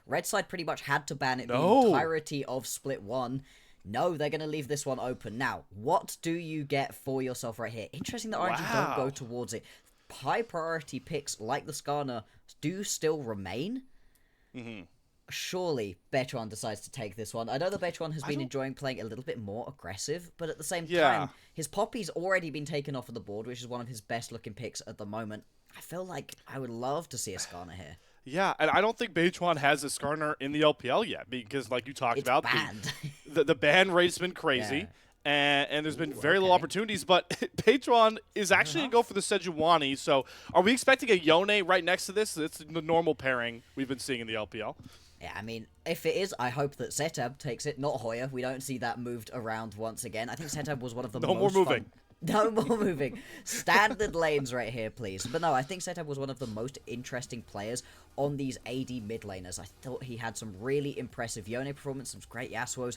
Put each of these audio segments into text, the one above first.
Red side pretty much had to ban it the No. entirety of Split 1. No, they're going to leave this one open. Now, what do you get for yourself right here? Interesting that RNG don't go Wow. towards it. High priority picks like the Skarner do still remain. Surely Beichuan decides to take this one. I know that Beichuan has been enjoying playing a little bit more aggressive, but at the same time, his Poppy's already been taken off of the board, which is one of his best looking picks at the moment. I feel like I would love to see a Skarner here. Yeah, and I don't think Beichuan has a Skarner in the LPL yet because, like you talked It's about, banned. the ban rate's been crazy, and there's been very little opportunities. But Beichuan is actually going to go for the Sejuani. So are we expecting a Yone right next to this? It's the normal pairing we've been seeing in the LPL. Yeah, I mean, if it is, I hope that SeTab takes it, not Hoya. We don't see that moved around once again. I think SeTab was one of the No most more moving. fun... No more moving. Standard lanes right here, please. But no, I think SeTab was one of the most interesting players on these AD mid laners. I thought he had some really impressive Yone performance, some great Yasuos.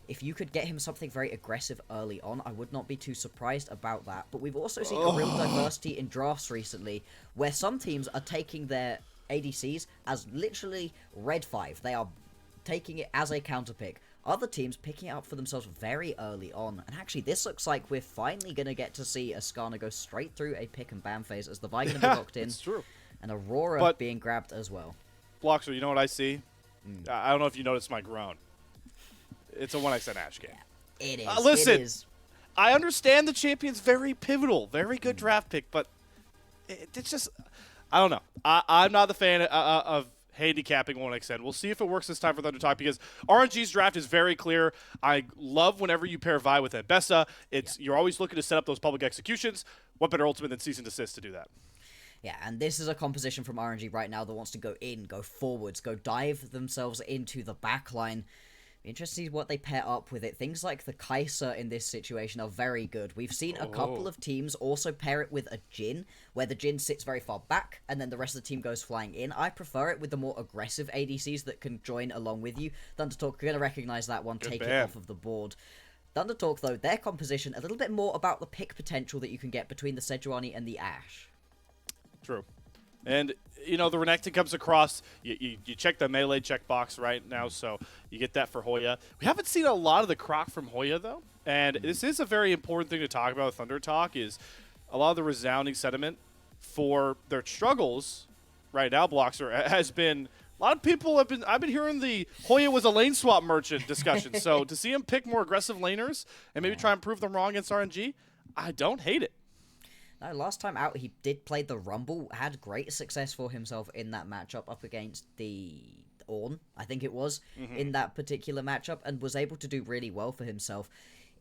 If you could get him something very aggressive early on, I would not be too surprised about that. But we've also seen a real diversity in drafts recently, where some teams are taking their ADCs as literally red 5. They are taking it as a counter pick. Other teams picking it up for themselves very early on. And actually, this looks like we're finally going to get to see a Skarner go straight through a pick and ban phase as the Vi going to be locked in. It's true. And Aurora being grabbed as well. Bloxer, you know what I see? I don't know if you noticed my groan. It's a 1xN Ash game. Yeah, it is. Listen, it is. I understand the champion's very pivotal, very good draft pick, but it's just, I don't know. I'm not the fan of handicapping 1xN. We'll see if it works this time for ThunderTalk because RNG's draft is very clear. I love whenever you pair Vi with Ambessa. You're always looking to set up those public executions. What better ultimate than Cease and Desist to do that? Yeah, and this is a composition from RNG right now that wants to go in, go forwards, go dive themselves into the backline. Interesting to see what they pair up with it. Things like the Kaiser in this situation are very good. We've seen a couple of teams also pair it with a Jhin, where the Jhin sits very far back, and then the rest of the team goes flying in. I prefer it with the more aggressive ADCs that can join along with you. ThunderTalk are going to recognize that one, take it off of the board. ThunderTalk, though, their composition, a little bit more about the pick potential that you can get between the Sejuani and the Ashe. True. And, you know, the Renekton comes across, you check the melee checkbox right now, so you get that for Hoya. We haven't seen a lot of the Croc from Hoya, though, and this is a very important thing to talk about with ThunderTalk, is a lot of the resounding sentiment for their struggles right now, Bloxer, has been, a lot of people have been, I've been hearing the Hoya was a lane swap merchant discussion, so to see him pick more aggressive laners and maybe try and prove them wrong against RNG, I don't hate it. No, last time out, he did play the Rumble, had great success for himself in that matchup up against the Ornn, I think it was, in that particular matchup, and was able to do really well for himself.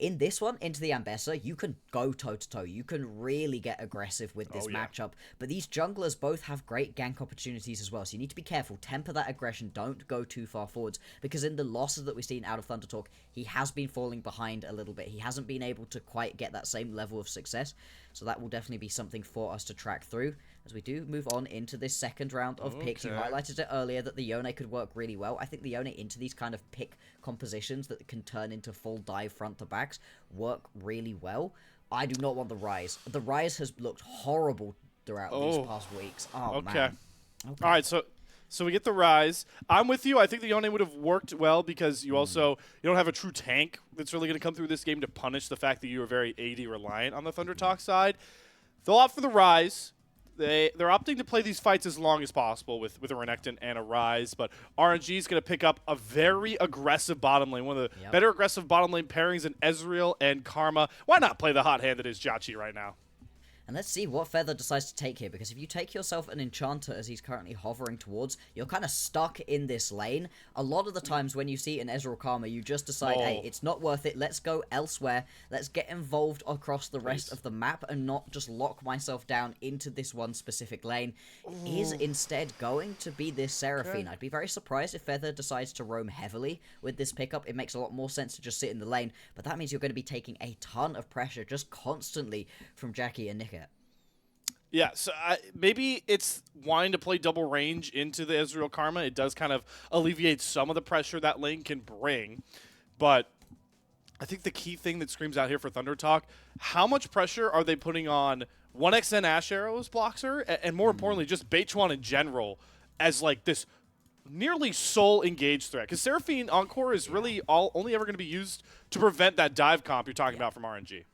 In this one, into the Ambessa, you can go toe-to-toe. You can really get aggressive with this matchup. But these junglers both have great gank opportunities as well, so you need to be careful. Temper that aggression. Don't go too far forwards. Because in the losses that we've seen out of ThunderTalk, he has been falling behind a little bit. He hasn't been able to quite get that same level of success. So that will definitely be something for us to track through as we do move on into this second round of picks. You highlighted it earlier that the Yone could work really well. I think the Yone into these kind of pick compositions that can turn into full dive front to backs work really well. I do not want the Rise. The Rise has looked horrible throughout these past weeks. Oh, man. Okay. All right, so we get the Rise. I'm with you. I think the Yone would have worked well because you also you don't have a true tank that's really going to come through this game to punish the fact that you are very AD reliant on the ThunderTalk side. They'll opt for the Rise. They're opting to play these fights as long as possible with a Renekton and a Rise, but RNG is going to pick up a very aggressive bottom lane, one of the better aggressive bottom lane pairings than Ezreal and Karma. Why not play the hot hand that is JiaQi right now? And let's see what Feather decides to take here, because if you take yourself an Enchanter as he's currently hovering towards, you're kind of stuck in this lane. A lot of the times when you see an Ezreal Karma, you just decide, hey, it's not worth it, let's go elsewhere, let's get involved across the rest of the map and not just lock myself down into this one specific lane. Is instead going to be this Seraphine. I'd be very surprised if Feather decides to roam heavily with this pickup. It makes a lot more sense to just sit in the lane, but that means you're going to be taking a ton of pressure just constantly from JiaQi and Niket. Yeah, so maybe it's wanting to play double range into the Ezreal Karma. It does kind of alleviate some of the pressure that lane can bring. But I think the key thing that screams out here for ThunderTalk, how much pressure are they putting on 1xN Ashe Arrows, Bloxer, and more importantly, just Beichuan in general as like this nearly sole engaged threat, because Seraphine Encore is really only ever going to be used to prevent that dive comp you're talking about from RNG.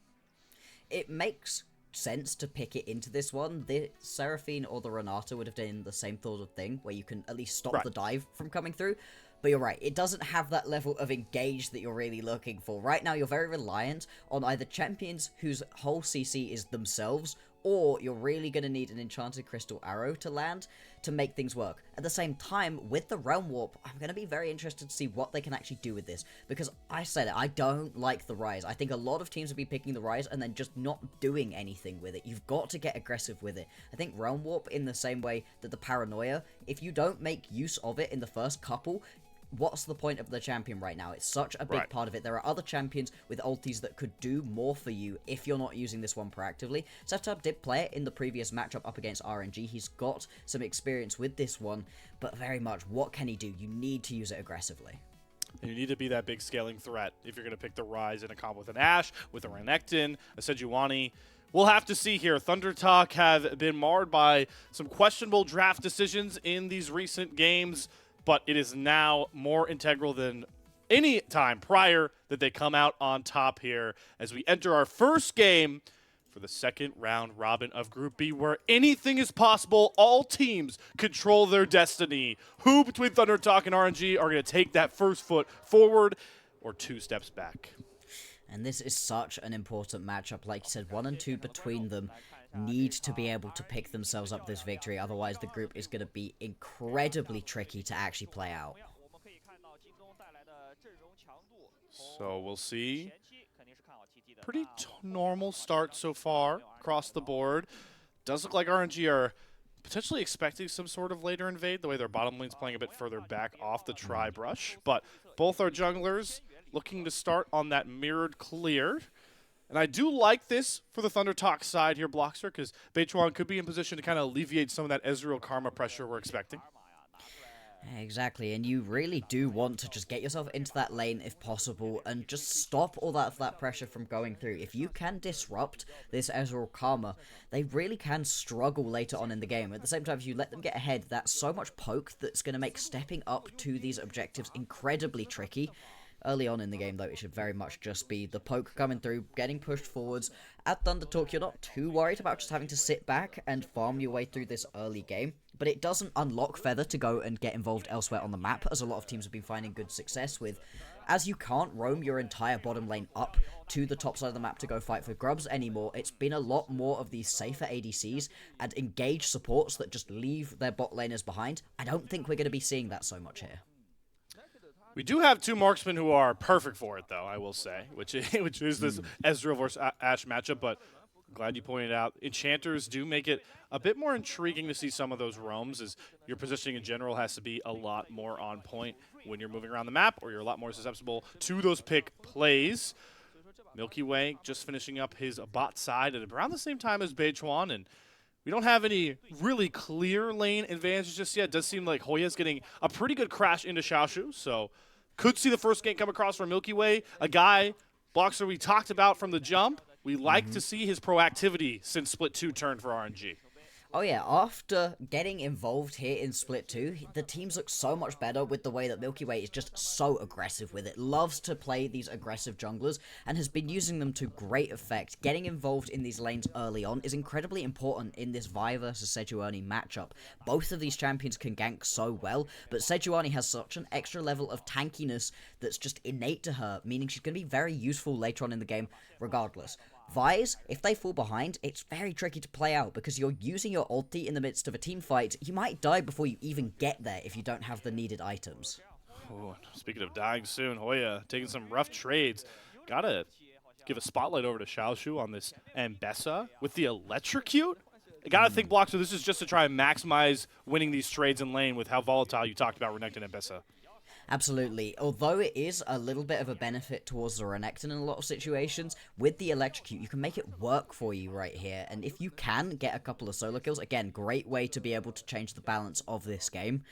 It makes sense to pick it into this one. The Seraphine or the Renata would have done the same sort of thing, where you can at least stop the dive from coming through. But you're right, it doesn't have that level of engage that you're really looking for. Right now, you're very reliant on either champions whose whole CC is themselves, or you're really going to need an Enchanted Crystal Arrow to land to make things work. At the same time, with the Realm Warp, I'm going to be very interested to see what they can actually do with this, because I said it, I don't like the Rise. I think a lot of teams will be picking the Rise and then just not doing anything with it. You've got to get aggressive with it. I think Realm Warp, in the same way that the Paranoia, if you don't make use of it in the first couple, what's the point of the champion right now? It's such a big part of it. There are other champions with ultis that could do more for you if you're not using this one proactively. SeTab did play it in the previous matchup up against RNG. He's got some experience with this one, but very much, what can he do? You need to use it aggressively. And you need to be that big scaling threat if you're going to pick the Rise in a combo with an Ashe, with a Renekton, a Sejuani. We'll have to see here. ThunderTalk have been marred by some questionable draft decisions in these recent games, but it is now more integral than any time prior that they come out on top here as we enter our first game for the second round robin of Group B, where anything is possible. All teams control their destiny. Who between ThunderTalk and RNG are going to take that first foot forward or 2 steps back? And this is such an important matchup. Like you said, 1 and 2 between them need to be able to pick themselves up this victory. Otherwise, the group is going to be incredibly tricky to actually play out. So we'll see. Pretty normal start so far across the board. Does look like RNG are potentially expecting some sort of later invade, the way their bottom lane's playing a bit further back off the tri-brush. But both our junglers looking to start on that mirrored clear. And I do like this for the ThunderTalk side here, Blockster, because Beichuan could be in position to kind of alleviate some of that Ezreal karma pressure we're expecting. Exactly, and you really do want to just get yourself into that lane if possible and just stop all that pressure from going through. If you can disrupt this Ezreal karma, they really can struggle later on in the game. At the same time, if you let them get ahead, that's so much poke that's going to make stepping up to these objectives incredibly tricky. Early on in the game, though, it should very much just be the poke coming through, getting pushed forwards. At ThunderTalk, you're not too worried about just having to sit back and farm your way through this early game, but it doesn't unlock Feather to go and get involved elsewhere on the map, as a lot of teams have been finding good success with, as you can't roam your entire bottom lane up to the top side of the map to go fight for grubs anymore. It's been a lot more of these safer ADCs and engaged supports that just leave their bot laners behind. I don't think we're going to be seeing that so much here. We do have 2 marksmen who are perfect for it, though, I will say, which is this Ezreal versus Ashe matchup, but I'm glad you pointed out. Enchanters do make it a bit more intriguing to see some of those roams, as your positioning in general has to be a lot more on point when you're moving around the map, or you're a lot more susceptible to those pick plays. milkyway just finishing up his bot side at around the same time as Beichuan, and we don't have any really clear lane advantages just yet. It does seem like Hoya's getting a pretty good crash into Xiaoxu, so could see the first gank come across from milkyway. A guy, Boxer, we talked about from the jump. We like to see his proactivity since Split 2 turned for RNG. Oh yeah, after getting involved here in Split 2, the teams look so much better with the way that milkyway is just so aggressive with it. Loves to play these aggressive junglers and has been using them to great effect. Getting involved in these lanes early on is incredibly important in this Vi versus Sejuani matchup. Both of these champions can gank so well, but Sejuani has such an extra level of tankiness that's just innate to her, meaning she's going to be very useful later on in the game regardless. Vi's, if they fall behind, it's very tricky to play out because you're using your ulti in the midst of a team fight. You might die before you even get there if you don't have the needed items. Oh, speaking of dying soon, Hoya taking some rough trades. Gotta give a spotlight over to Xiaoxu on this Ambessa with the electrocute. I gotta think, Block, so this is just to try and maximize winning these trades in lane with how volatile you talked about Renekton and Ambessa. Absolutely. Although it is a little bit of a benefit towards the Renekton in a lot of situations, with the Electrocute, you can make it work for you right here. And if you can get a couple of solo kills, again, great way to be able to change the balance of this game.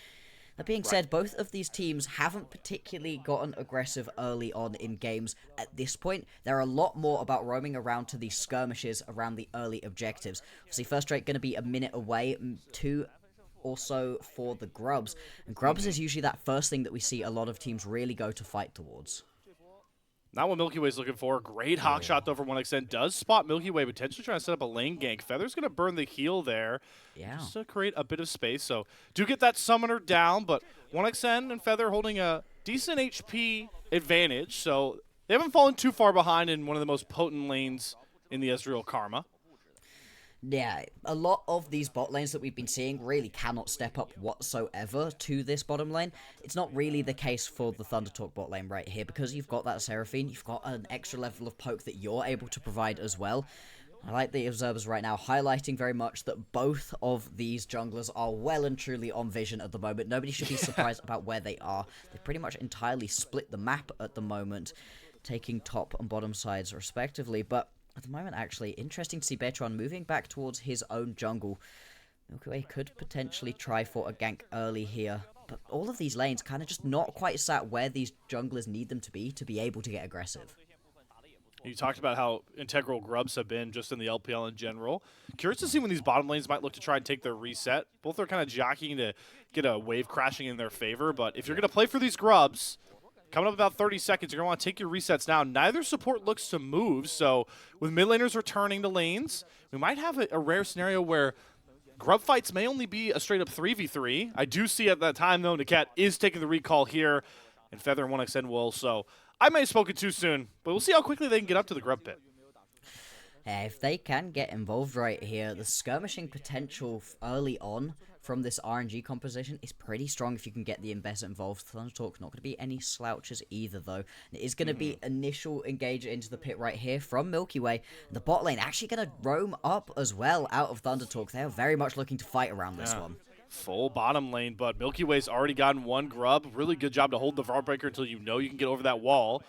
That being said, both of these teams haven't particularly gotten aggressive early on in games at this point. They're a lot more about roaming around to these skirmishes around the early objectives. Obviously, first rate going to be a minute away. 2 also for the Grubs. And Grubs is usually that first thing that we see a lot of teams really go to fight towards. Not what Milky Way's looking for. Great hawk shot though from 1xN. Does spot Milky Way potentially trying to set up a lane gank. Feather's going to burn the heal there. Yeah. Just to create a bit of space. So do get that summoner down, but 1xN and Feather holding a decent HP advantage. So they haven't fallen too far behind in one of the most potent lanes in the Ezreal Karma. Yeah, a lot of these bot lanes that we've been seeing really cannot step up whatsoever to this bottom lane. It's not really the case for the ThunderTalk bot lane right here, because you've got that Seraphine, you've got an extra level of poke that you're able to provide as well. I like the observers right now highlighting very much that both of these junglers are well and truly on vision at the moment. Nobody should be surprised about where they are. They pretty much entirely split the map at the moment, taking top and bottom sides respectively, but at the moment, actually, interesting to see Beichuan moving back towards his own jungle. milkyway could potentially try for a gank early here, but all of these lanes kind of just not quite sat where these junglers need them to be able to get aggressive. You talked about how integral Grubs have been just in the LPL in general. Curious to see when these bottom lanes might look to try and take their reset. Both are kind of jockeying to get a wave crashing in their favor, but if you're going to play for these Grubs, coming up about 30 seconds, you're going to want to take your resets now. Neither support looks to move, so with mid laners returning to lanes, we might have a rare scenario where Grub fights may only be a straight-up 3v3. I do see at that time, though, Niket is taking the recall here, and Feather and 1xN will, so I may have spoken too soon, but we'll see how quickly they can get up to the Grub pit. If they can get involved right here, the skirmishing potential early on from this RNG composition is pretty strong if you can get the Investor involved. ThunderTalk not going to be any slouches either, though. It is going to be initial engage into the pit right here from Milky Way. The bot lane actually going to roam up as well out of ThunderTalk. They are very much looking to fight around this one. Full bottom lane, but Milky Way's already gotten one Grub. Really good job to hold the Varbreaker until you know you can get over that wall.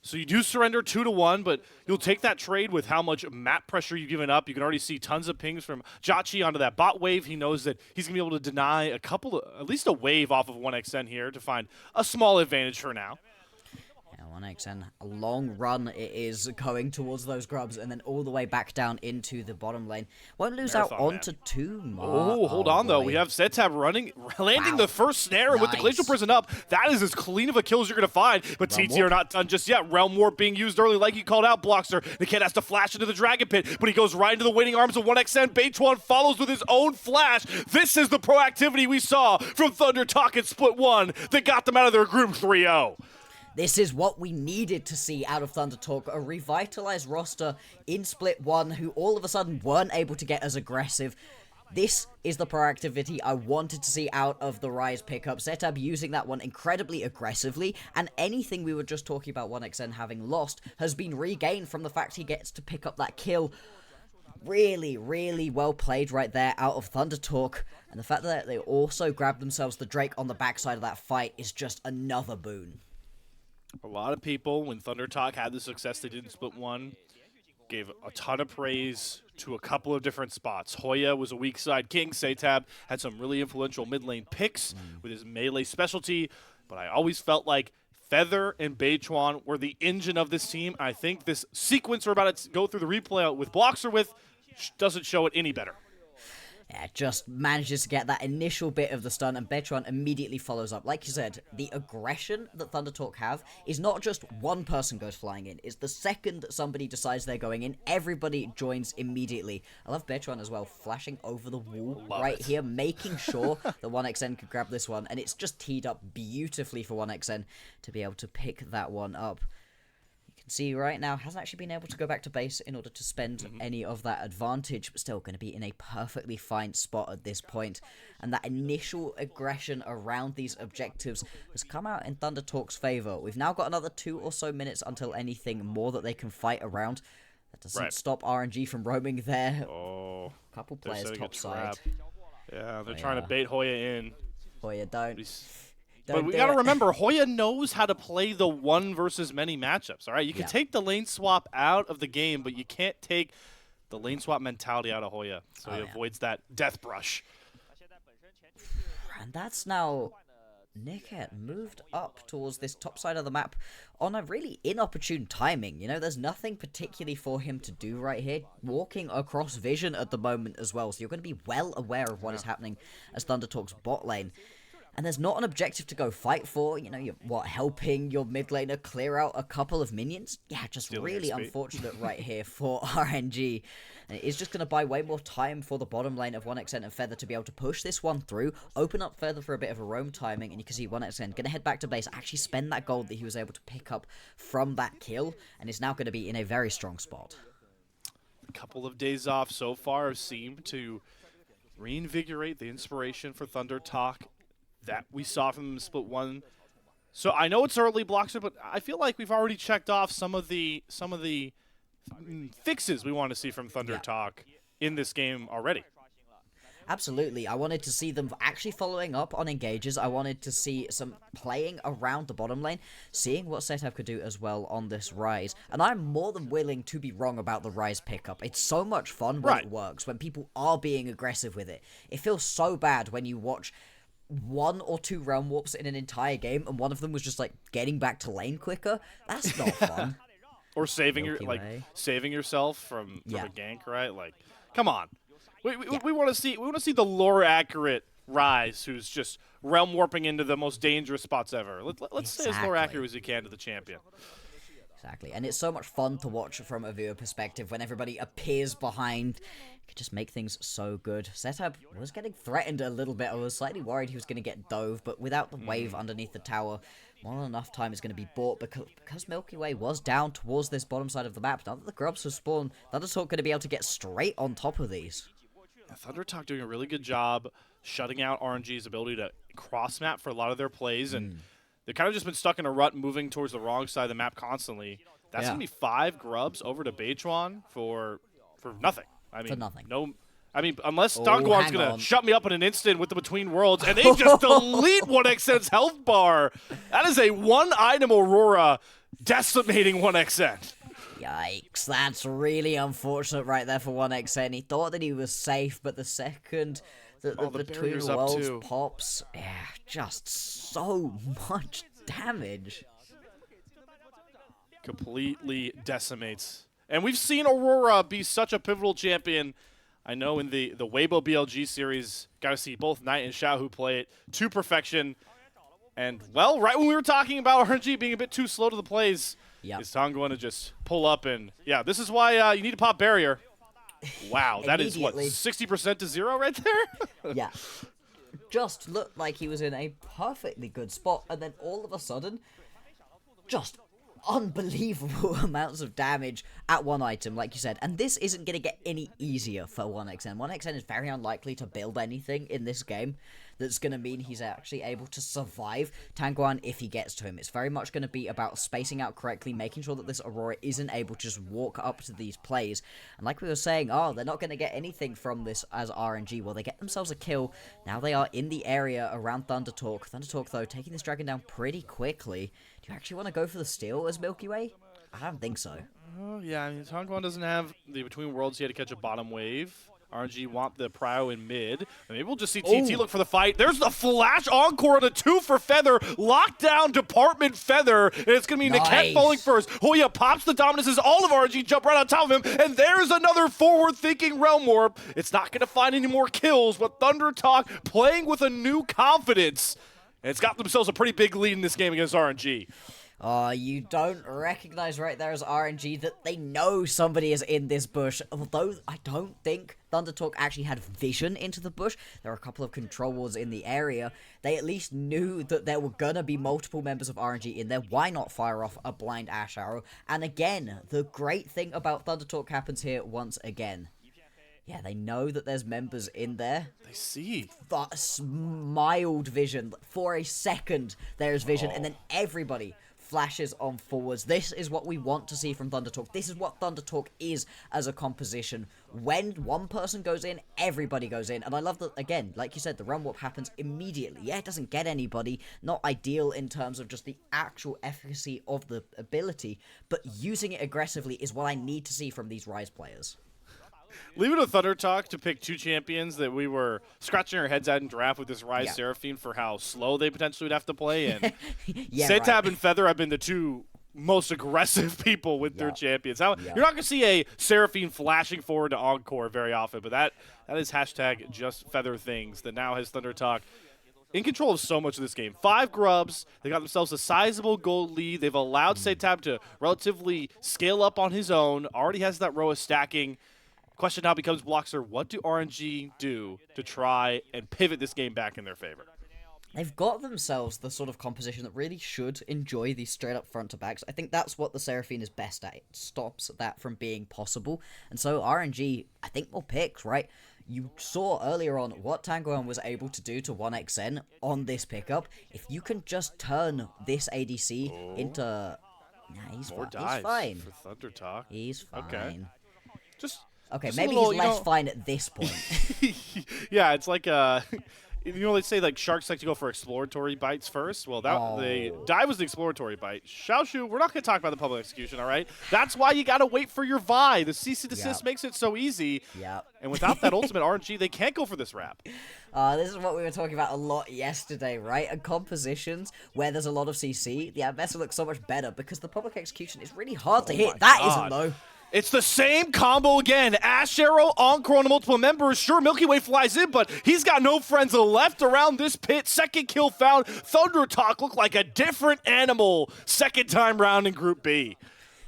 So you do surrender 2-1, but you'll take that trade with how much map pressure you've given up. You can already see tons of pings from JiaQi onto that bot wave. He knows that he's going to be able to deny at least a wave off of 1xN here to find a small advantage for now. 1xN, a long run it is going towards those Grubs and then all the way back down into the bottom lane. Won't lose out onto 2 more. Oh, hold on though. We have SeTab landing the first snare with the Glacial Prison up. That is as clean of a kill as you're going to find. But TT are not done just yet. Realm Warp being used early like you called out, Blockster. Niket has to flash into the Dragon Pit, but he goes right into the waiting arms of 1xN. Beichuan follows with his own flash. This is the proactivity we saw from ThunderTalk in Split 1 that got them out of their group 3-0. This is what we needed to see out of ThunderTalk, a revitalized roster in Split 1 who all of a sudden weren't able to get as aggressive. This is the proactivity I wanted to see out of the Rise pickup. SeTab using that one incredibly aggressively, and anything we were just talking about 1xN having lost has been regained from the fact he gets to pick up that kill. Really, really well played right there out of ThunderTalk, and the fact that they also grabbed themselves the Drake on the backside of that fight is just another boon. A lot of people, when ThunderTalk had the success they did in Split 1, gave a ton of praise to a couple of different spots. Hoya was a weak side king. SeTab had some really influential mid lane picks with his melee specialty, but I always felt like Feather and Beichuan were the engine of this team. I think this sequence we're about to go through the replay with Bloxer with doesn't show it any better. Yeah, just manages to get that initial bit of the stun, and Beichuan immediately follows up. Like you said, the aggression that ThunderTalk have is not just one person goes flying in. It's the second somebody decides they're going in, everybody joins immediately. I love Beichuan as well, flashing over the wall here, making sure that 1xN could grab this one, and it's just teed up beautifully for 1xN to be able to pick that one up. See right now hasn't actually been able to go back to base in order to spend any of that advantage, but still going to be in a perfectly fine spot at this point. And that initial aggression around these objectives has come out in ThunderTalk's favor. We've now got another 2 or so minutes until anything more that they can fight around. That doesn't stop RNG from roaming there. Oh, couple players top side. Yeah, they're trying to bait Hoya in. Hoya, don't. But we got to remember, Hoya knows how to play the one versus many matchups, all right? You can take the lane swap out of the game, but you can't take the lane swap mentality out of Hoya, so he avoids that death brush. And that's now Niket moved up towards this top side of the map on a really inopportune timing. You know, there's nothing particularly for him to do right here. Walking across vision at the moment as well, so you're going to be well aware of what is happening as ThunderTalk's bot lane. And there's not an objective to go fight for. You know, you're, helping your mid laner clear out a couple of minions? Yeah, just really unfortunate right here for RNG. And it is just going to buy way more time for the bottom lane of 1xN and Feather to be able to push this one through, open up Feather for a bit of a roam timing, and you can see 1xN going to head back to base, actually spend that gold that he was able to pick up from that kill, and is now going to be in a very strong spot. A couple of days off so far have seemed to reinvigorate the inspiration for ThunderTalk that we saw from split one. So I know it's early, Blockster, but I feel like we've already checked off some of the fixes we want to see from ThunderTalk in this game already. Absolutely. I wanted to see them actually following up on engages. I wanted to see some playing around the bottom lane, seeing what SeTab could do as well on this Rise. And I'm more than willing to be wrong about the Rise pickup. It's so much fun when it works, when people are being aggressive with it. It feels so bad when you watch 1 or 2 realm warps in an entire game and one of them was just like getting back to lane quicker. That's not fun. Or saving saving yourself from a gank, right? Like, come on. We want to see the lore accurate Rise, who's just realm warping into the most dangerous spots ever. Let's say as lore accurate as you can to the champion. Exactly, and it's so much fun to watch from a viewer perspective when everybody appears behind. It could just make things so good. SeTab was getting threatened a little bit. I was slightly worried he was going to get dove, but without the wave underneath the tower, more than enough time is going to be bought because milkyway was down towards this bottom side of the map. Now that the grubs have spawned, ThunderTalk going to be able to get straight on top of these. Yeah, ThunderTalk doing a really good job shutting out RNG's ability to cross map for a lot of their plays, and they've kind of just been stuck in a rut moving towards the wrong side of the map constantly. That's going to be 5 grubs over to Beichuan for nothing. I mean, no. I mean, unless Tangyuan's going to shut me up in an instant with the Between Worlds, and they just delete 1xN's health bar. That is a 1-item Aurora decimating 1xN. Yikes, that's really unfortunate right there for 1xN. He thought that he was safe, but the second the Between Worlds pops, just so much damage. Completely decimates. And we've seen Aurora be such a pivotal champion. I know in the Weibo BLG series, got to see both Knight and Xiaoxu play it to perfection. And, well, right when we were talking about RNG being a bit too slow to the plays, is Tangyuan to just pull up and, this is why you need to pop barrier. Wow, that is, what, 60% to 0 right there? Yeah. Just looked like he was in a perfectly good spot, and then all of a sudden, just unbelievable amounts of damage at one item, like you said. And this isn't going to get any easier for 1xN. 1xN is very unlikely to build anything in this game that's going to mean he's actually able to survive Tangyuan if he gets to him. It's very much going to be about spacing out correctly, making sure that this Aurora isn't able to just walk up to these plays. And like we were saying, they're not going to get anything from this as RNG. Well, they get themselves a kill. Now they are in the area around ThunderTalk. ThunderTalk, though, taking this dragon down pretty quickly. Do you actually want to go for the steal as milkyway? I don't think so. Yeah, I mean, Tangyuan doesn't have the Between Worlds. He had to catch a bottom wave. RNG want the prio in mid. And maybe we'll just see TT look for the fight. There's the flash encore on the 2 for Feather. Lockdown Department Feather. And it's going to be Niket falling first. Hoya pops the dominance as all of RNG jump right on top of him. And there's another forward-thinking Realm Warp. It's not going to find any more kills, but ThunderTalk playing with a new confidence. And it's got themselves a pretty big lead in this game against RNG. You don't recognize right there as RNG that they know somebody is in this bush. Although I don't think ThunderTalk actually had vision into the bush. There are a couple of control wards in the area. They at least knew that there were gonna be multiple members of RNG in there. Why not fire off a blind Ash Arrow? And again, the great thing about ThunderTalk happens here once again. Yeah, they know that there's members in there. They see. That's mild vision. For a second, there's vision, and then everybody flashes on forwards. This is what we want to see from ThunderTalk. This is what ThunderTalk is as a composition. When one person goes in, everybody goes in. And I love that, again, like you said, the run warp happens immediately. Yeah, it doesn't get anybody. Not ideal in terms of just the actual efficacy of the ability, but using it aggressively is what I need to see from these Rise players. Leave it to ThunderTalk to pick 2 champions that we were scratching our heads at in draft with this Rise Seraphine for how slow they potentially would have to play. And SeTab and Feather have been the 2 most aggressive people with their champions. Now, you're not going to see a Seraphine flashing forward to Encore very often, but that is hashtag just Feather things that now has ThunderTalk in control of so much of this game. 5 grubs. They got themselves a sizable gold lead. They've allowed SeTab to relatively scale up on his own. Already has that row of stacking. Question now becomes, Bloxer, what do RNG do to try and pivot this game back in their favor? They've got themselves the sort of composition that really should enjoy these straight-up front-to-backs. I think that's what the Seraphine is best at. It stops that from being possible. And so RNG, I think, will pick, right? You saw earlier on what Tangyuan was able to do to 1xN on this pickup. If you can just turn this ADC into... Nah, he's fine. For ThunderTalk. He's fine. Okay. Okay, maybe he's less fine at this point. Yeah, it's like they say like sharks like to go for exploratory bites first. Well, the dive was the exploratory bite. Xiaoxu, we're not going to talk about the public execution, all right? That's why you got to wait for your Vi. The CC desist makes it so easy. Yeah. And without that ultimate RNG, they can't go for this wrap. This is what we were talking about a lot yesterday, right? And compositions where there's a lot of CC, the Ambessa looks so much better because the public execution is really hard to hit. That isn't, though. It's the same combo again. Ash Arrow, Encore on multiple members. Sure, milkyway flies in, but he's got no friends left around this pit. Second kill found. ThunderTalk looked like a different animal. Second time round in Group B.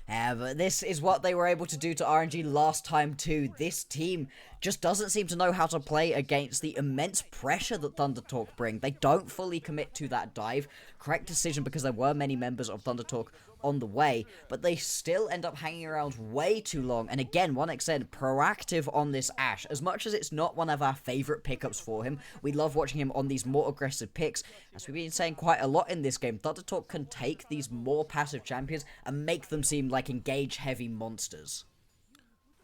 Yeah, but this is what they were able to do to RNG last time too. This team just doesn't seem to know how to play against the immense pressure that ThunderTalk bring. They don't fully commit to that dive. Correct decision because there were many members of ThunderTalk on the way, but they still end up hanging around way too long. And again, 1xN proactive on this Ashe. As much as it's not one of our favorite pickups for him, we love watching him on these more aggressive picks. As we've been saying quite a lot in this game, ThunderTalk can take these more passive champions and make them seem like engage-heavy monsters.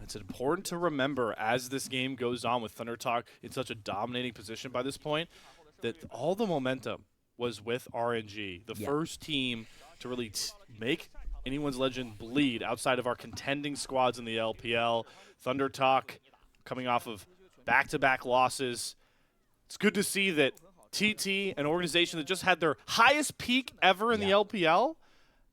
It's important to remember as this game goes on with ThunderTalk in such a dominating position by this point that all the momentum was with RNG, the first team to really make anyone's legend bleed outside of our contending squads in the LPL. ThunderTalk coming off of back-to-back losses. It's good to see that TT, an organization that just had their highest peak ever in the LPL,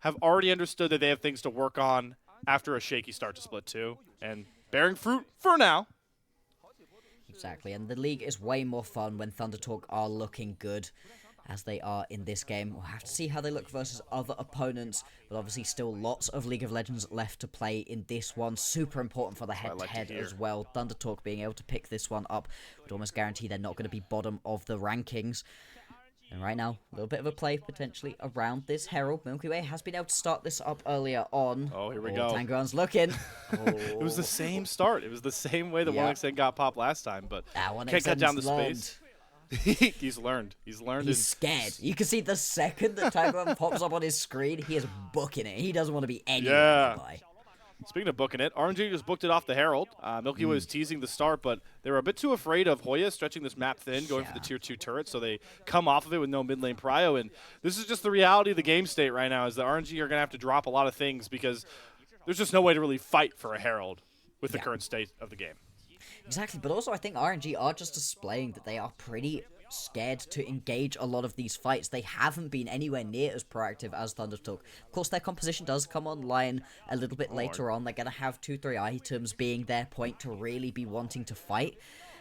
have already understood that they have things to work on after a shaky start to Split 2, and bearing fruit for now. Exactly, and the league is way more fun when ThunderTalk are looking good, as they are in this game. We'll have to see how they look versus other opponents, but obviously still lots of League of Legends left to play in this one. Super important for the head-to-head as well. ThunderTalk being able to pick this one up would almost guarantee they're not going to be bottom of the rankings. And right now, a little bit of a play potentially around this Herald. milkyway has been able to start this up earlier on. Oh, here we go. Tangyuan's looking. It was the same start. It was the same way that 1xN got popped last time, but can't cut down the space. He's learned. He's scared. You can see the second that Tangyuan pops up on his screen, he is booking it. He doesn't want to be anywhere nearby. Speaking of booking it, RNG just booked it off the Herald. milkyway was teasing the start, but they were a bit too afraid of Hoya stretching this map thin, going for the tier 2 turret, so they come off of it with no mid lane prio. And this is just the reality of the game state right now, is that RNG are going to have to drop a lot of things because there's just no way to really fight for a Herald with the current state of the game. Exactly, but also I think RNG are just displaying that they are pretty scared to engage a lot of these fights. They haven't been anywhere near as proactive as ThunderTalk. Of course, their composition does come online a little bit later on. They're going to have 2-3 items being their point to really be wanting to fight.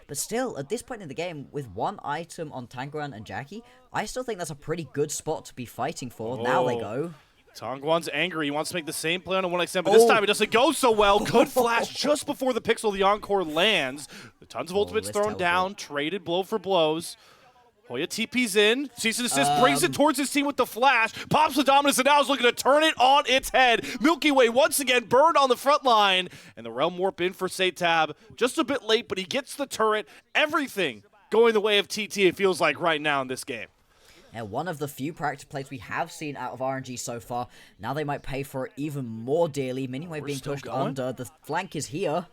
But still, at this point in the game, with one item on Tangyuan and JiaQi, I still think that's a pretty good spot to be fighting for. Now they go. Tangyuan's angry. He wants to make the same play on a 1xN, but this time it doesn't go so well. Good flash just before the pixel of the Encore lands. Tons of ultimates thrown down, traded blow for blows. Hoya TP's in, cease and desist, brings it towards his team with the flash, pops the dominance, and now is looking to turn it on its head. milkyway once again burned on the front line, and the Realm Warp in for SeTab. Just a bit late, but he gets the turret. Everything going the way of TT, it feels like right now in this game. And one of the few proactive plays we have seen out of RNG so far. Now they might pay for it even more dearly. milkyway being pushed under. The flank is here.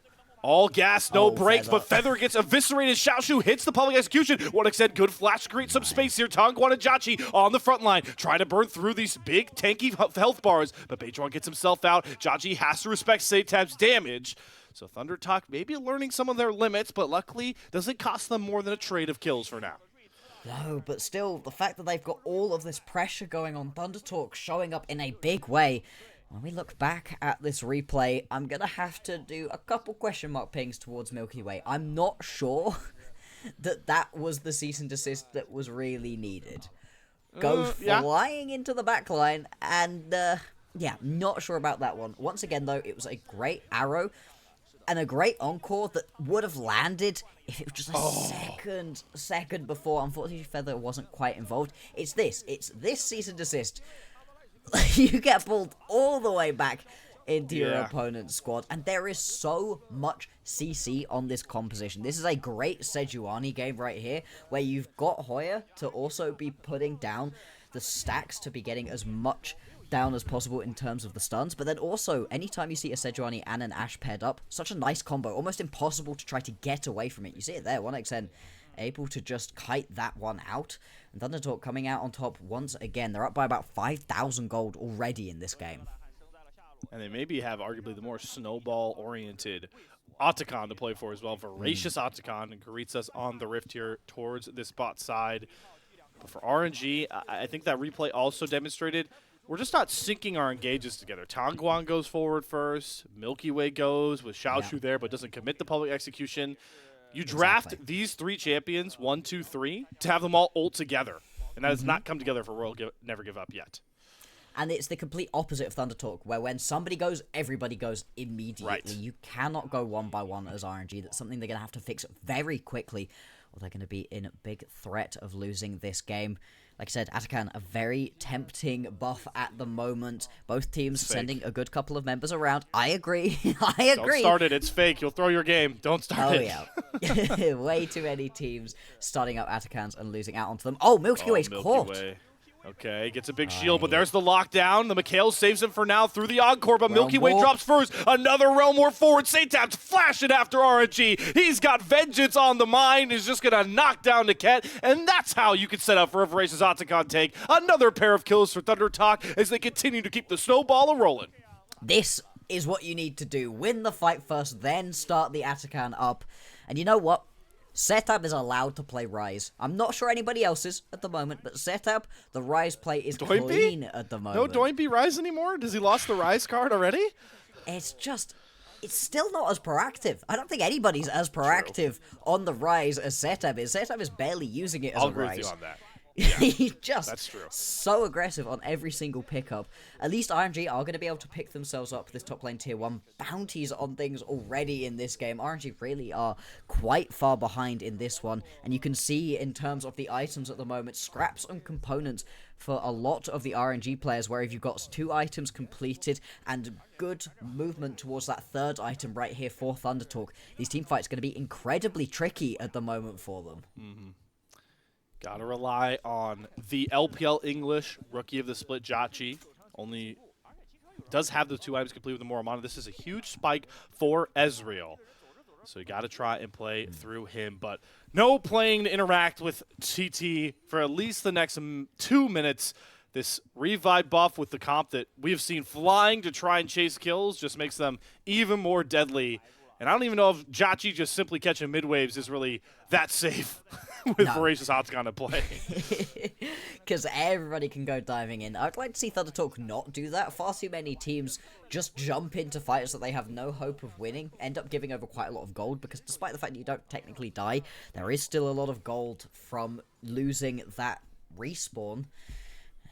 All gas, no brakes, Feather. but Feather gets eviscerated. Xiaoxu hits the public execution. One extent, good flash to create some space here. Tangyuan and JiaQi on the front line, trying to burn through these big tanky health bars, but Beichuan gets himself out. JiaQi has to respect SeTab's damage. So ThunderTalk maybe learning some of their limits, but luckily doesn't cost them more than a trade of kills for now. No, but still, the fact that they've got all of this pressure going on, ThunderTalk showing up in a big way. When we look back at this replay, I'm going to have to do a couple question mark pings towards milkyway. I'm not sure that was the cease and desist that was really needed. Go flying into the back line, and yeah, not sure about that one. Once again, though, it was a great arrow and a great encore that would have landed if it was just a second before. Unfortunately, Feather wasn't quite involved. It's this cease and desist. You get pulled all the way back into your opponent's squad, and there is so much CC on this composition. This is a great Sejuani game right here, where you've got Hoya to also be putting down the stacks to be getting as much down as possible in terms of the stuns, but then also, anytime you see a Sejuani and an Ashe paired up, such a nice combo, almost impossible to try to get away from it. You see it there, 1xN able to just kite that one out. And ThunderTalk coming out on top once again. They're up by about 5,000 gold already in this game. And they maybe have arguably the more snowball-oriented Otacon to play for as well. Voracious Otacon greets us on the rift here towards this bot side. But for RNG, I think that replay also demonstrated we're just not syncing our engages together. Tangyuan goes forward first. Milkyway goes with Xiaoxu there, but doesn't commit the public execution. You draft these three champions, 1, 2, 3, to have them all ult together. And that has not come together for Royal Never Give Up yet. And it's the complete opposite of ThunderTalk, where when somebody goes, everybody goes immediately. Right. You cannot go one by one as RNG. That's something they're going to have to fix very quickly, or they're going to be in big threat of losing this game. Like I said, Otacon, a very tempting buff at the moment. Both teams sending a good couple of members around. I agree. I agree. Don't start it. It's fake. You'll throw your game. Don't start it. Oh, yeah. Way too many teams starting up Atacans and losing out onto them. Oh, Milkyway's caught. Okay, gets a big shield, but there's the lockdown. The Mazel saves him for now through the encore, but Milky Way drops first. Another Realm War forward. SeTab's flashing after RNG. He's got vengeance on the mind. He's just going to knock down Niket, and that's how you can set up for a Voracious Otacon take. Another pair of kills for ThunderTalk as they continue to keep the snowball a-rolling. This is what you need to do. Win the fight first, then start the Otacon up. And you know what? SeTab is allowed to play Ryze. I'm not sure anybody else is at the moment, but SeTab, the Ryze play is clean at the moment. No Doinby Ryze anymore? Does he lost the Ryze card already? It's still not as proactive. I don't think anybody's as proactive on the Ryze as SeTab is. SeTab is barely using it as a Ryze. I'll agree with you on that. Yeah, He's just that's true. So aggressive on every single pickup. At least RNG are going to be able to pick themselves up this top lane tier 1 bounties on things already in this game. RNG really are quite far behind in this one, and you can see in terms of the items at the moment, scraps and components for a lot of the RNG players, where if you've got 2 items completed and good movement towards that 3rd item right here for ThunderTalk, these team fights are going to be incredibly tricky at the moment for them. Gotta rely on the LPL English rookie of the split, JiaQi. Only does have the 2 items complete with the Moramana. This is a huge spike for Ezreal. So you gotta try and play through him. But no playing to interact with TT for at least the next 2 minutes. This revive buff with the comp that we've seen flying to try and chase kills just makes them even more deadly. And I don't even know if JiaQi just simply catching mid-waves is really that safe with Voracious Otacon to play. Because everybody can go diving in. I'd like to see ThunderTalk not do that. Far too many teams just jump into fights that they have no hope of winning, end up giving over quite a lot of gold, because despite the fact that you don't technically die, there is still a lot of gold from losing that respawn.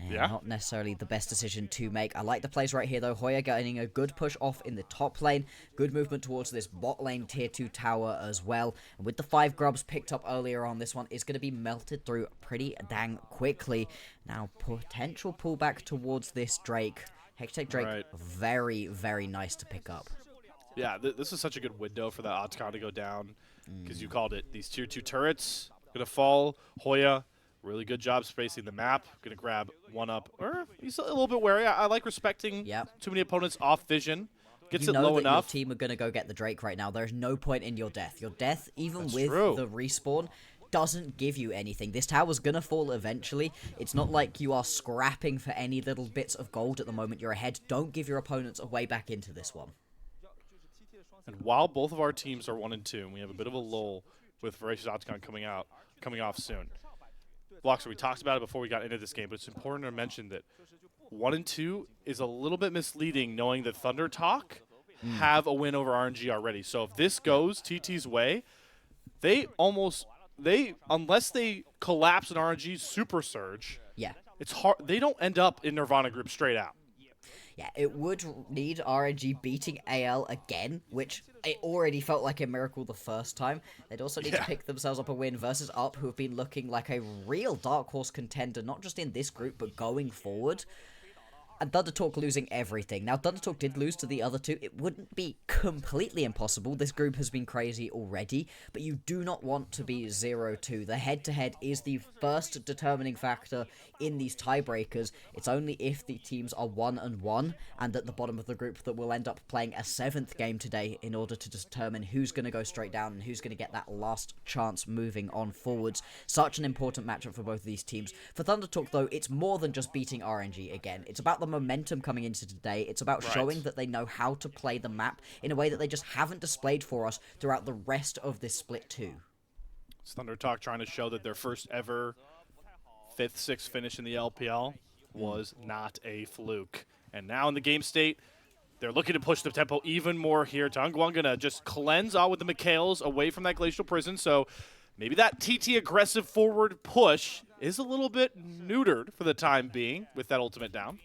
Not necessarily the best decision to make. I like the plays right here, though. Hoya getting a good push off in the top lane. Good movement towards this bot lane tier 2 tower as well. And with the 5 grubs picked up earlier on, this one is going to be melted through pretty dang quickly. Now, potential pullback towards this Drake. Hextech Drake, very, very nice to pick up. Yeah, this is such a good window for that Otacon to go down, because you called it. These tier 2 turrets going to fall. Hoya, really good job spacing the map. Going to grab one up. He's a little bit wary. I like respecting too many opponents off vision. Gets you it know low that enough. your team are going to go get the Drake right now. There's no point in your death. Your death, even That's with true. the respawn, doesn't give you anything. This tower's going to fall eventually. It's not like you are scrapping for any little bits of gold at the moment you're ahead. Don't give your opponents a way back into this one. And while both of our teams are 1 and 2, and we have a bit of a lull with Voracious Octagon coming off soon. Bloxer, we talked about it before we got into this game, but it's important to mention that 1 and 2 is a little bit misleading, knowing that ThunderTalk have a win over RNG already. So if this goes TT's way, unless they collapse an RNG super surge, Yeah. it's hard. They don't end up in Nirvana group straight out. Yeah, it would need RNG beating AL again, which it already felt like a miracle the first time. They'd also need to pick themselves up a win versus UP, who have been looking like a real dark horse contender, not just in this group, but going forward. And ThunderTalk losing everything. Now, ThunderTalk did lose to the other two. It wouldn't be completely impossible. This group has been crazy already, but you do not want to be 0-2. The head-to-head is the first determining factor in these tiebreakers. It's only if the teams are 1-1 and at the bottom of the group that we'll end up playing a 7th game today in order to determine who's going to go straight down and who's going to get that last chance moving on forwards. Such an important matchup for both of these teams. For ThunderTalk, though, it's more than just beating RNG again. It's about the momentum coming into today. It's about showing that they know how to play the map in a way that they just haven't displayed for us throughout the rest of this split 2. It's ThunderTalk trying to show that their first ever 5th, 6th finish in the LPL was not a fluke. And now in the game state, they're looking to push the tempo even more here. Tangyuan gonna just cleanse out with the Mikhails away from that Glacial Prison, so maybe that TT aggressive forward push is a little bit neutered for the time being with that ultimate down.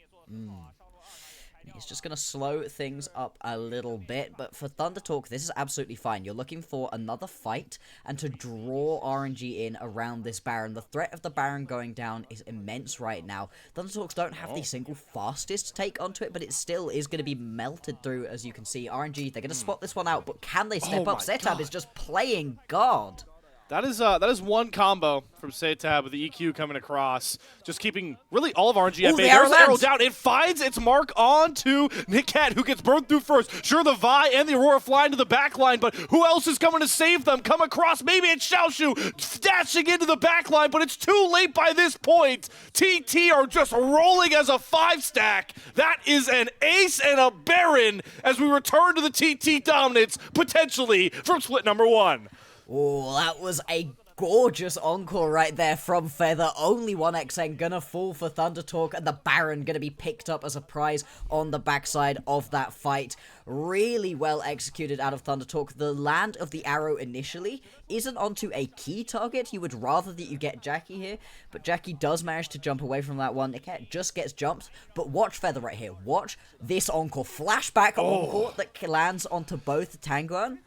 He's just going to slow things up a little bit, but for ThunderTalk, this is absolutely fine. You're looking for another fight and to draw RNG in around this Baron. The threat of the Baron going down is immense right now. ThunderTalks don't have the single fastest take onto it, but it still is going to be melted through, as you can see. RNG, they're going to spot this one out, but can they step up? SeTab is just playing God. That is one combo from SeTab with the EQ coming across, just keeping really all of RNG at bay. There's the arrow down. It finds its mark onto Niket, who gets burned through first. Sure, the Vi and the Aurora fly into the back line, but who else is coming to save them? Come across, maybe it's Xiaoxu dashing into the back line, but it's too late by this point. TT are just rolling as a 5-stack. That is an ace and a Baron as we return to the TT dominance, potentially from split number 1. Oh, that was a gorgeous encore right there from Feather. Only 1xn gonna fall for ThunderTalk, and the Baron gonna be picked up as a prize on the backside of that fight. Really well executed out of ThunderTalk. The land of the arrow initially isn't onto a key target. You would rather that you get JiaQi here, but JiaQi does manage to jump away from that one. Niket just gets jumped, but watch Feather right here. Watch this encore. Flashback encore that lands onto both Tangyuan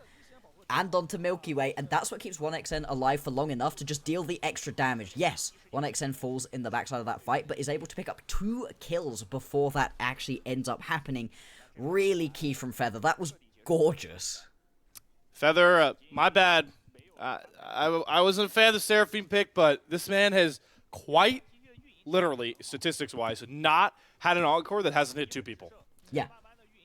and onto milkyway, and that's what keeps 1xn alive for long enough to just deal the extra damage. Yes, 1xn falls in the backside of that fight, but is able to pick up 2 kills before that actually ends up happening. Really key from Feather. That was gorgeous. Feather, my bad. I wasn't a fan of the Seraphine pick, but this man has quite literally, statistics-wise, not had an encore that hasn't hit 2 people. Yeah.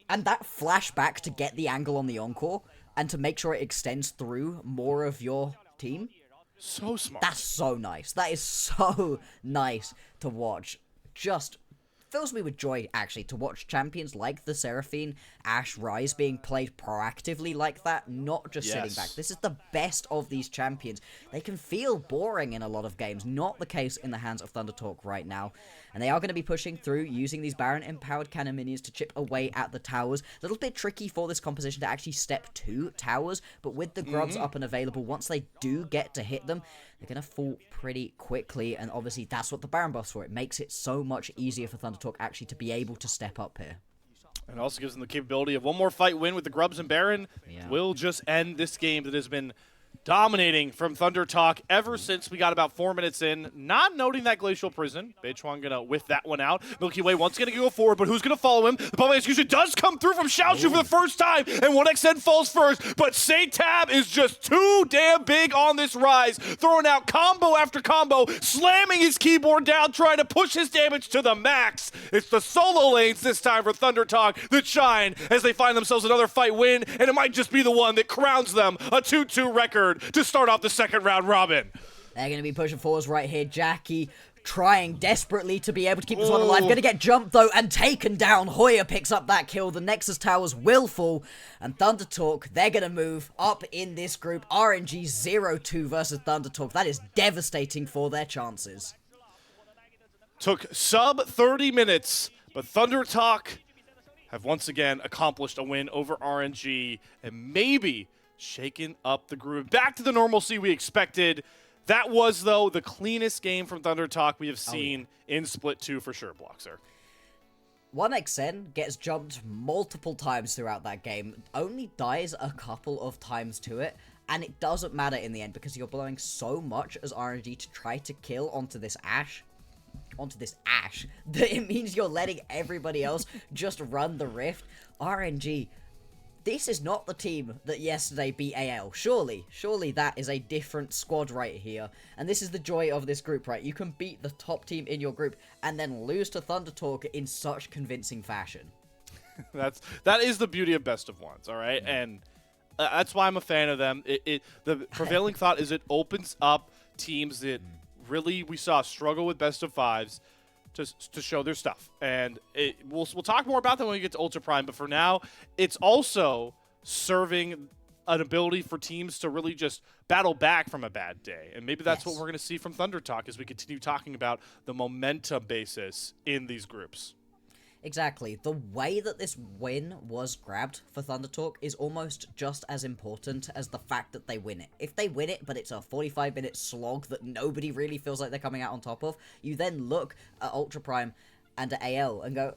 And that flashback to get the angle on the encore and to make sure it extends through more of your team. So smart. That's so nice. That is so nice to watch. Just fills me with joy, actually, to watch champions like the Seraphine, Ashe, Ryze being played proactively like that, not just sitting back. This is the best of these champions. They can feel boring in a lot of games, not the case in the hands of ThunderTalk right now. And they are going to be pushing through, using these Baron-empowered cannon minions to chip away at the towers. A little bit tricky for this composition to actually step to towers, but with the grubs up and available, once they do get to hit them, they're going to fall pretty quickly, and obviously that's what the Baron buffs for. It makes it so much easier for ThunderTalk actually to be able to step up here. And also gives them the capability of one more fight win with the grubs and Baron. Will just end this game that has been Dominating from ThunderTalk ever since we got about 4 minutes in. Not noting that Glacial Prison. Beichuan gonna whiff that one out. milkyway once gonna go forward, but who's gonna follow him? The public execution does come through from Xiaoxu for the first time, and 1xn falls first, but SeTab is just too damn big on this rise, throwing out combo after combo, slamming his keyboard down, trying to push his damage to the max. It's the solo lanes this time for ThunderTalk that shine as they find themselves another fight win, and it might just be the one that crowns them a 2-2 record to start off the second round robin. They're going to be pushing forwards right here. JiaQi trying desperately to be able to keep this one alive. Going to get jumped, though, and taken down. Hoya picks up that kill. The Nexus towers will fall. And ThunderTalk, they're going to move up in this group. RNG 0-2 versus ThunderTalk. That is devastating for their chances. Took sub 30 minutes, but ThunderTalk have once again accomplished a win over RNG and maybe shaken up the groove. Back to the normalcy we expected. That was, though, the cleanest game from ThunderTalk we have seen in Split 2 for sure, Bloxer. 1xn gets jumped multiple times throughout that game, only dies a couple of times to it, and it doesn't matter in the end because you're blowing so much as RNG to try to kill onto this ash, that it means you're letting everybody else just run the rift. RNG, this is not the team that yesterday beat AL. Surely that is a different squad right here. And this is the joy of this group, right? You can beat the top team in your group and then lose to ThunderTalk in such convincing fashion. That is the beauty of best of ones, all right? And that's why I'm a fan of them. The prevailing thought is it opens up teams that really we saw struggle with best of fives to show their stuff. And we'll talk more about that when we get to Ultra Prime, but for now, it's also serving an ability for teams to really just battle back from a bad day. And maybe that's what we're going to see from ThunderTalk as we continue talking about the momentum basis in these groups. Exactly. The way that this win was grabbed for ThunderTalk is almost just as important as the fact that they win it. If they win it, but it's a 45-minute slog that nobody really feels like they're coming out on top of, you then look at Ultra Prime and at AL and go,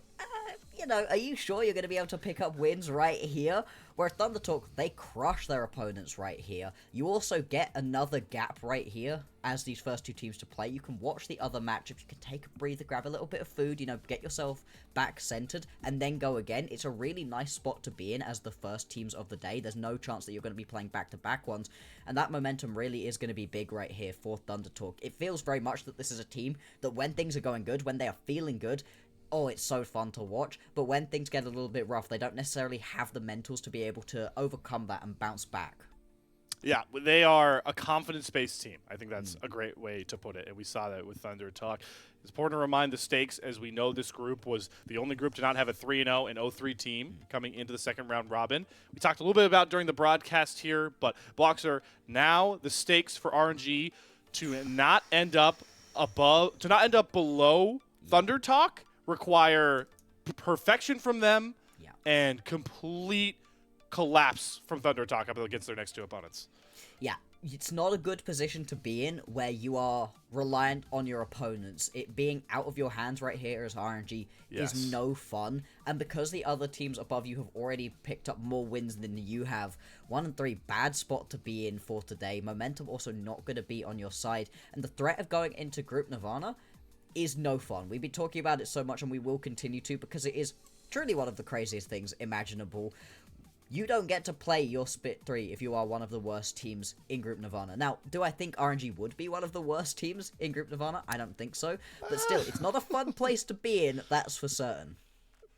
are you sure you're going to be able to pick up wins right here? Where ThunderTalk, they crush their opponents right here. You also get another gap right here as these first two teams to play. You can watch the other matchups. You can take a breather, grab a little bit of food, get yourself back centered, and then go again. It's a really nice spot to be in as the first teams of the day. There's no chance that you're going to be playing back-to-back ones, and that momentum really is going to be big right here for ThunderTalk. It feels very much that this is a team that when things are going good, when they are feeling good, oh, it's so fun to watch, but when things get a little bit rough, they don't necessarily have the mentals to be able to overcome that and bounce back. Yeah, they are a confidence-based team. I think that's a great way to put it, and we saw that with ThunderTalk. It's important to remind the stakes, as we know this group was the only group to not have a 3-0 and 0-3 team coming into the second round robin. We talked a little bit about during the broadcast here, but Bloxer, now the stakes for RNG to not end up below ThunderTalk require perfection from them and complete collapse from ThunderTalk up against their next two opponents. Yeah, it's not a good position to be in where you are reliant on your opponents. It being out of your hands right here as RNG is no fun. And because the other teams above you have already picked up more wins than you have, 1-3, bad spot to be in for today. Momentum also not going to be on your side. And the threat of going into Group Nirvana is no fun. We've been talking about it so much and we will continue to because it is truly one of the craziest things imaginable. You don't get to play your Split 3 if you are one of the worst teams in Group Nirvana. Now, do I think RNG would be one of the worst teams in Group Nirvana? I don't think so. But still, it's not a fun place to be in, that's for certain.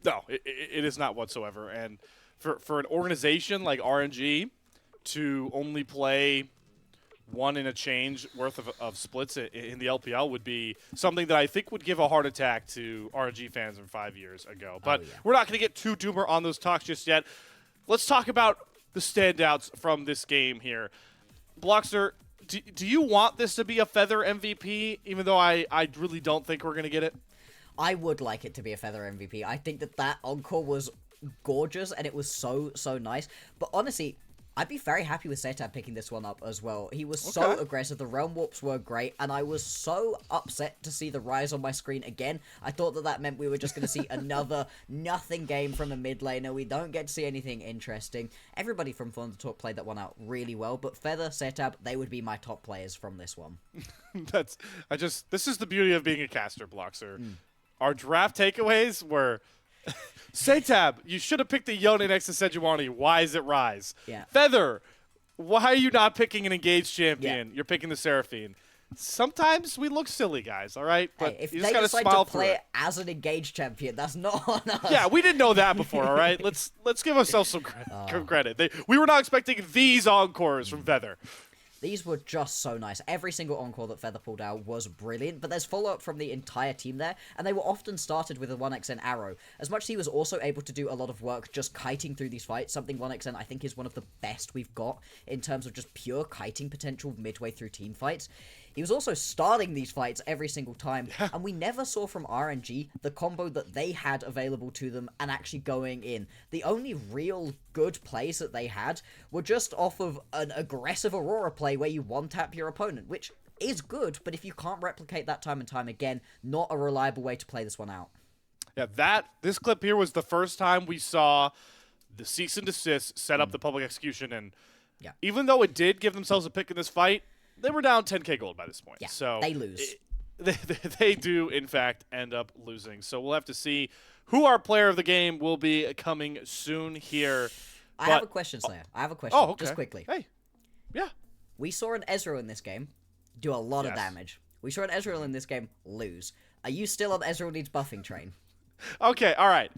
No, it is not whatsoever. And for an organization like RNG to only play one in a change worth of splits in the LPL would be something that I think would give a heart attack to RNG fans from 5 years ago. But we're not going to get too doomer on those talks just yet. Let's talk about the standouts from this game here. Bloxer, do you want this to be a Feather MVP, even though I really don't think we're going to get it? I would like it to be a Feather MVP. I think that encore was gorgeous and it was so nice. But honestly, I'd be very happy with SeTab picking this one up as well. He was so aggressive. The realm warps were great, and I was so upset to see the rise on my screen again. I thought that meant we were just going to see another nothing game from a mid laner. We don't get to see anything interesting. Everybody from ThunderTalk played that one out really well, but Feather, SeTab, they would be my top players from this one. This is the beauty of being a caster, Bloxer. Our draft takeaways were... SeTab, you should have picked the Yone next to Sejuani. Why is it Rise? Yeah. Feather, why are you not picking an engaged champion? Yeah. You're picking the Seraphine. Sometimes we look silly, guys, all right? But hey, if you they just gotta decide smile to play through it as an engaged champion, that's not on us. Yeah, we didn't know that before, all right? Let's give ourselves some credit. We were not expecting these encores from Feather. These were just so nice. Every single encore that Feather pulled out was brilliant, but there's follow-up from the entire team there, and they were often started with a 1xn arrow. As much as he was also able to do a lot of work just kiting through these fights, something 1xn I think is one of the best we've got in terms of just pure kiting potential midway through team fights. He was also starting these fights every single time, and we never saw from RNG the combo that they had available to them and actually going in. The only real good plays that they had were just off of an aggressive Aurora play where you one-tap your opponent, which is good, but if you can't replicate that time and time again, not a reliable way to play this one out. Yeah, this clip here was the first time we saw the cease and desist set up the public execution, and even though it did give themselves a pick in this fight, they were down 10k gold by this point. Yeah, so they lose. They do, in fact, end up losing. So we'll have to see who our player of the game will be coming soon here. I have a question, Slayer. I have a question. Oh, okay. Just quickly. Hey. Yeah. We saw an Ezreal in this game do a lot of damage. We saw an Ezreal in this game lose. Are you still on Ezreal needs buffing train? Okay, all right.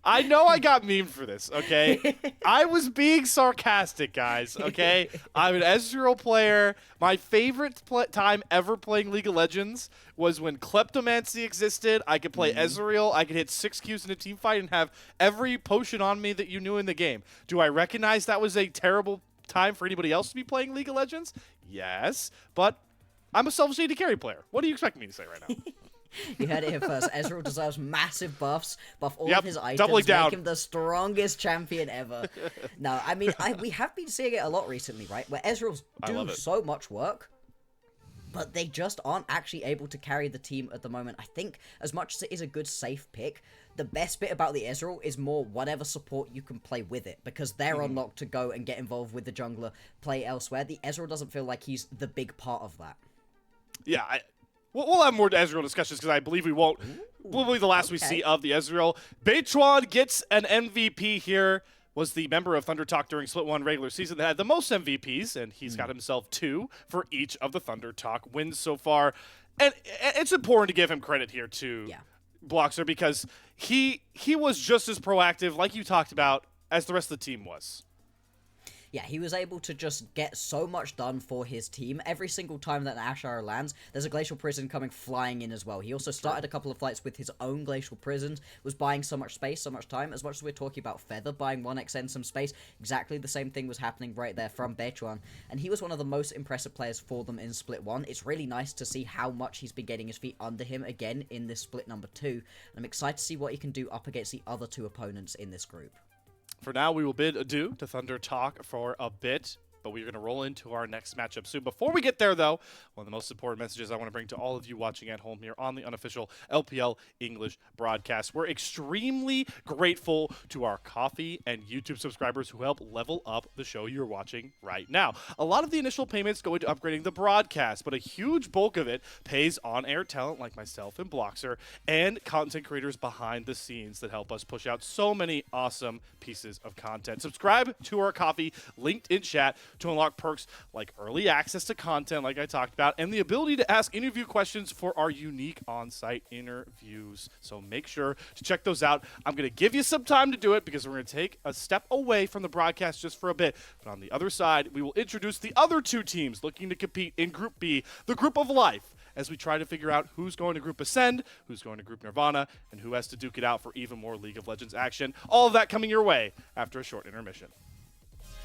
I know I got memed for this, okay? I was being sarcastic, guys, okay? I'm an Ezreal player. My favorite time ever playing League of Legends was when Kleptomancy existed. I could play Ezreal. I could hit 6 Qs in a team fight and have every potion on me that you knew in the game. Do I recognize that was a terrible time for anybody else to be playing League of Legends? Yes, but I'm a self AD carry player. What do you expect me to say right now? You heard it here first. Ezreal deserves massive buffs. Buff all of his items. Doubling down. Make him the strongest champion ever. No, I mean, we have been seeing it a lot recently, right? Where Ezreals do so much work, but they just aren't actually able to carry the team at the moment. I think as much as it is a good safe pick, the best bit about the Ezreal is more whatever support you can play with it, because they're unlocked to go and get involved with the jungler, play elsewhere. The Ezreal doesn't feel like he's the big part of that. Yeah, we'll have more Ezreal discussions because I believe we won't. We'll be the last we see of the Ezreal. Beichuan gets an MVP here. Was the member of ThunderTalk during Split 1 regular season that had the most MVPs, and he's got himself 2 for each of the ThunderTalk wins so far. And it's important to give him credit here to Bloxer, because he was just as proactive, like you talked about, as the rest of the team was. Yeah, he was able to just get so much done for his team. Every single time that an Ash Arrow lands, there's a Glacial Prison coming flying in as well. He also started a couple of fights with his own Glacial Prisons, was buying so much space, so much time. As much as we're talking about Feather buying 1xn some space, exactly the same thing was happening right there from Beichuan. And he was one of the most impressive players for them in Split 1. It's really nice to see how much he's been getting his feet under him again in this Split number 2. And I'm excited to see what he can do up against the other 2 opponents in this group. For now, we will bid adieu to ThunderTalk for a bit, but we're going to roll into our next matchup soon. Before we get there, though, one of the most important messages I want to bring to all of you watching at home here on the unofficial LPL English broadcast. We're extremely grateful to our Coffee and YouTube subscribers who help level up the show you're watching right now. A lot of the initial payments go into upgrading the broadcast, but a huge bulk of it pays on-air talent like myself and Bloxer and content creators behind the scenes that help us push out so many awesome pieces of content. Subscribe to our Coffee, linked in chat, to unlock perks like early access to content like I talked about, and the ability to ask interview questions for our unique on-site interviews. So make sure to check those out. I'm going to give you some time to do it because we're going to take a step away from the broadcast just for a bit. But on the other side, we will introduce the other 2 teams looking to compete in Group B, the Group of Life, as we try to figure out who's going to Group Ascend, who's going to Group Nirvana, and who has to duke it out for even more League of Legends action. All of that coming your way after a short intermission.